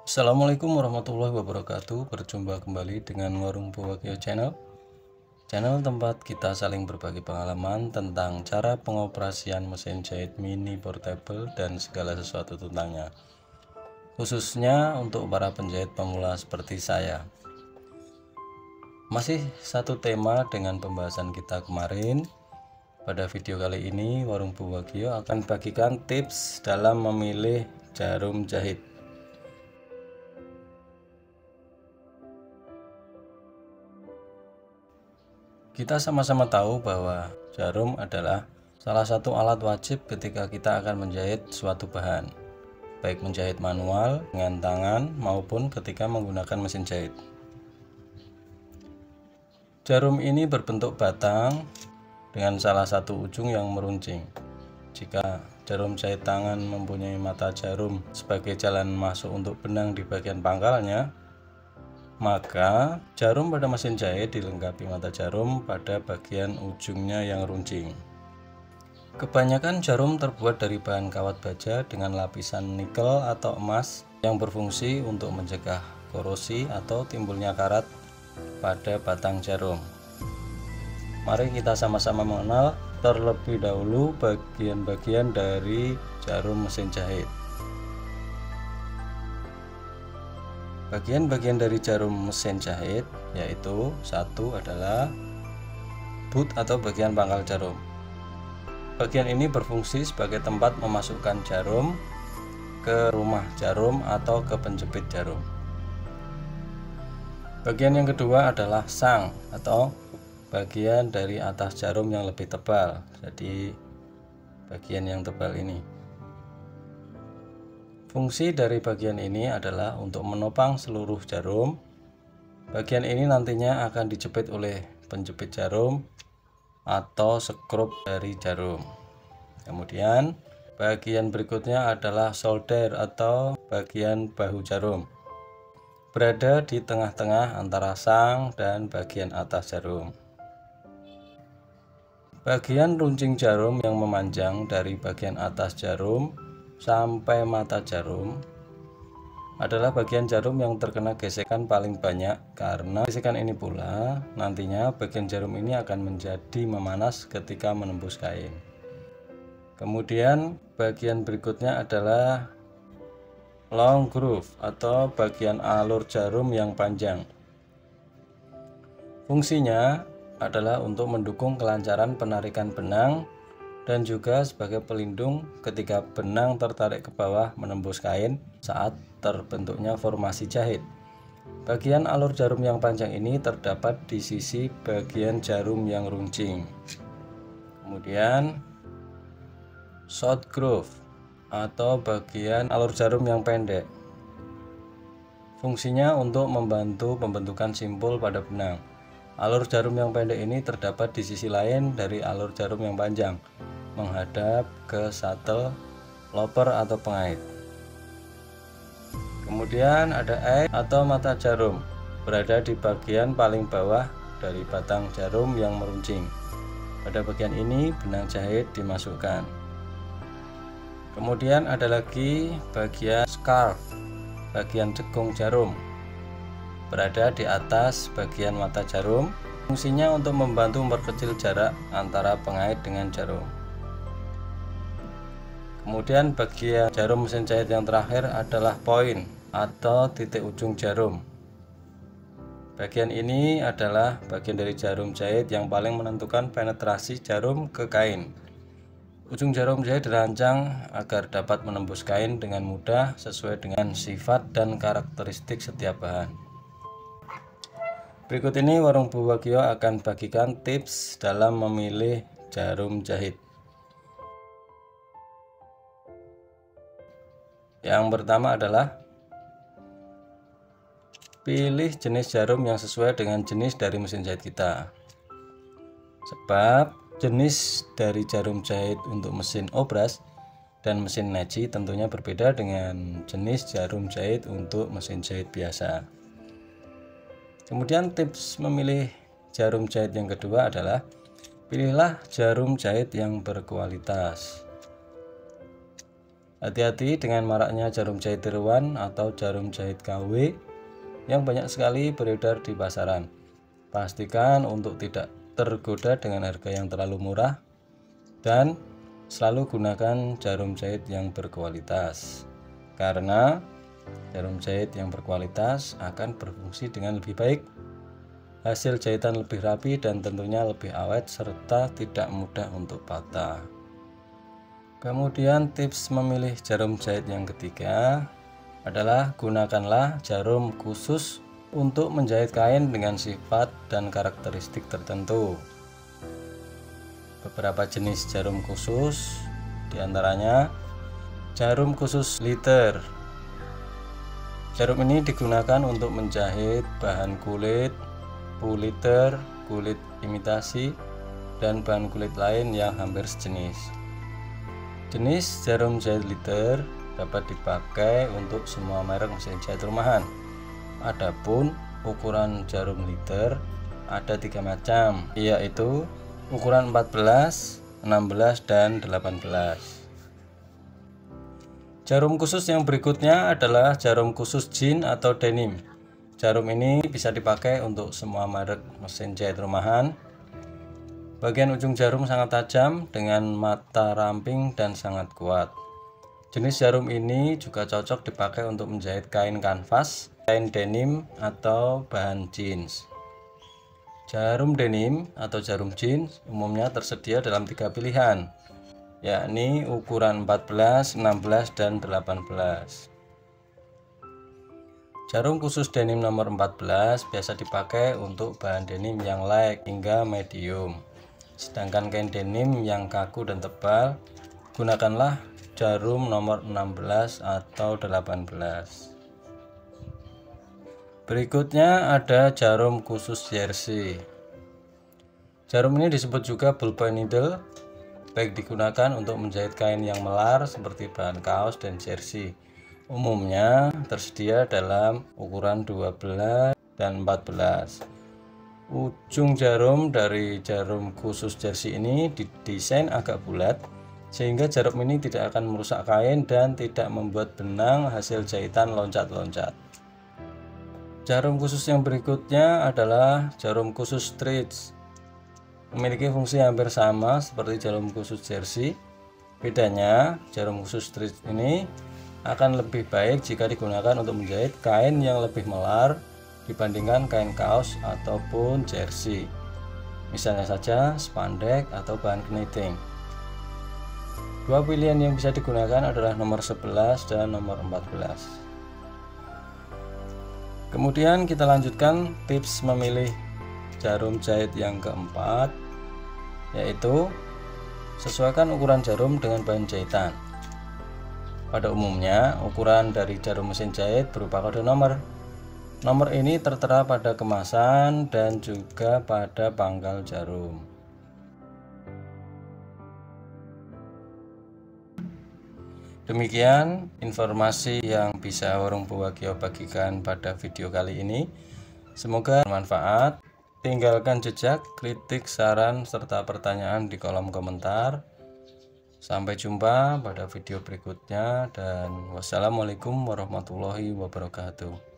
Assalamualaikum warahmatullahi wabarakatuh. Berjumpa kembali dengan Warung Buwagyo Channel tempat kita saling berbagi pengalaman tentang cara pengoperasian mesin jahit mini portable dan segala sesuatu tentangnya, khususnya untuk para penjahit pemula seperti saya. Masih satu tema dengan pembahasan kita kemarin. Pada video kali ini Warung Buwagyo akan bagikan tips dalam memilih jarum jahit. Kita sama-sama tahu bahwa jarum adalah salah satu alat wajib ketika kita akan menjahit suatu bahan, baik menjahit manual dengan tangan maupun ketika menggunakan mesin jahit. Jarum ini berbentuk batang dengan salah satu ujung yang meruncing. Jika jarum jahit tangan mempunyai mata jarum sebagai jalan masuk untuk benang di bagian pangkalnya, maka jarum pada mesin jahit dilengkapi mata jarum pada bagian ujungnya yang runcing. Kebanyakan jarum terbuat dari bahan kawat baja dengan lapisan nikel atau emas yang berfungsi untuk mencegah korosi atau timbulnya karat pada batang jarum. Mari kita sama-sama mengenal terlebih dahulu bagian-bagian dari jarum mesin jahit. Bagian-bagian dari jarum mesin jahit yaitu satu adalah boot atau bagian pangkal jarum. Bagian ini berfungsi sebagai tempat memasukkan jarum ke rumah jarum atau ke penjepit jarum. Bagian yang kedua adalah sang atau bagian dari atas jarum yang lebih tebal. Jadi bagian yang tebal ini. Fungsi dari bagian ini adalah untuk menopang seluruh jarum. Bagian ini nantinya akan dijepit oleh penjepit jarum atau skrup dari jarum. Kemudian bagian berikutnya adalah solder atau bagian bahu jarum, berada di tengah-tengah antara sang dan bagian atas jarum. Bagian runcing jarum yang memanjang dari bagian atas jarum sampai mata jarum adalah bagian jarum yang terkena gesekan paling banyak, karena gesekan ini pula nantinya bagian jarum ini akan menjadi memanas ketika menembus kain. Kemudian bagian berikutnya adalah long groove atau bagian alur jarum yang panjang. Fungsinya adalah untuk mendukung kelancaran penarikan benang dan juga sebagai pelindung ketika benang tertarik ke bawah menembus kain saat terbentuknya formasi jahit. Bagian alur jarum yang panjang ini terdapat di sisi bagian jarum yang runcing. Kemudian short groove atau bagian alur jarum yang pendek. Fungsinya untuk membantu pembentukan simpul pada benang. Alur jarum yang pendek ini terdapat di sisi lain dari alur jarum yang panjang, menghadap ke satel, loper atau pengait. Kemudian ada eye atau mata jarum, berada di bagian paling bawah dari batang jarum yang meruncing. Pada bagian ini benang jahit dimasukkan. Kemudian ada lagi bagian scarf, bagian cekung jarum, berada di atas bagian mata jarum. Fungsinya untuk membantu memperkecil jarak antara pengait dengan jarum. Kemudian bagian jarum mesin jahit yang terakhir adalah point atau titik ujung jarum. Bagian ini adalah bagian dari jarum jahit yang paling menentukan penetrasi jarum ke kain. Ujung jarum jahit dirancang agar dapat menembus kain dengan mudah sesuai dengan sifat dan karakteristik setiap bahan. Berikut ini Warung Buwagyo akan bagikan tips dalam memilih jarum jahit. Yang pertama adalah pilih jenis jarum yang sesuai dengan jenis dari mesin jahit kita. Sebab jenis dari jarum jahit untuk mesin obras dan mesin neji tentunya berbeda dengan jenis jarum jahit untuk mesin jahit biasa. Kemudian tips memilih jarum jahit yang kedua adalah pilihlah jarum jahit yang berkualitas. Hati-hati dengan maraknya jarum jahit tiruan atau jarum jahit KW yang banyak sekali beredar di pasaran. Pastikan untuk tidak tergoda dengan harga yang terlalu murah dan selalu gunakan jarum jahit yang berkualitas. Karena jarum jahit yang berkualitas akan berfungsi dengan lebih baik, hasil jahitan lebih rapi dan tentunya lebih awet serta tidak mudah untuk patah. Kemudian tips memilih jarum jahit yang ketiga adalah gunakanlah jarum khusus untuk menjahit kain dengan sifat dan karakteristik tertentu. Beberapa jenis jarum khusus diantaranya jarum khusus liter. Jarum ini digunakan untuk menjahit bahan kulit, puliter, kulit imitasi, dan bahan kulit lain yang hampir sejenis. Jenis jarum jahit liter dapat dipakai untuk semua merek mesin jahit rumahan. Adapun ukuran jarum liter ada 3 macam, yaitu ukuran 14, 16, dan 18. Jarum khusus yang berikutnya adalah jarum khusus jean atau denim. Jarum ini bisa dipakai untuk semua merek mesin jahit rumahan. Bagian ujung jarum sangat tajam dengan mata ramping dan sangat kuat. Jenis jarum ini juga cocok dipakai untuk menjahit kain kanvas, kain denim, atau bahan jeans. Jarum denim atau jarum jeans umumnya tersedia dalam 3 pilihan, yakni ukuran 14, 16, dan 18. Jarum khusus denim nomor 14 biasa dipakai untuk bahan denim yang light hingga medium. Sedangkan kain denim yang kaku dan tebal, gunakanlah jarum nomor 16 atau 18. Berikutnya ada jarum khusus jersey. Jarum ini disebut juga ballpoint needle, baik digunakan untuk menjahit kain yang melar seperti bahan kaos dan jersey. Umumnya tersedia dalam ukuran 12 dan 14. Ujung jarum dari jarum khusus jersey ini didesain agak bulat sehingga jarum ini tidak akan merusak kain dan tidak membuat benang hasil jahitan loncat-loncat. Jarum khusus yang berikutnya adalah jarum khusus stretch. Memiliki fungsi hampir sama seperti jarum khusus jersey. Bedanya, jarum khusus stretch ini akan lebih baik jika digunakan untuk menjahit kain yang lebih melar dibandingkan kain kaos ataupun jersey, misalnya saja spandek atau bahan knitting. Dua pilihan yang bisa digunakan adalah nomor 11 dan nomor 14. Kemudian kita lanjutkan tips memilih jarum jahit yang keempat, yaitu sesuaikan ukuran jarum dengan bahan jahitan. Pada umumnya, ukuran dari jarum mesin jahit berupa kode nomor. Nomor ini tertera pada kemasan dan juga pada pangkal jarum. Demikian informasi yang bisa Warung Buwagyo bagikan pada video kali ini. Semoga bermanfaat. Tinggalkan jejak, kritik, saran, serta pertanyaan di kolom komentar. Sampai jumpa pada video berikutnya dan wassalamualaikum warahmatullahi wabarakatuh.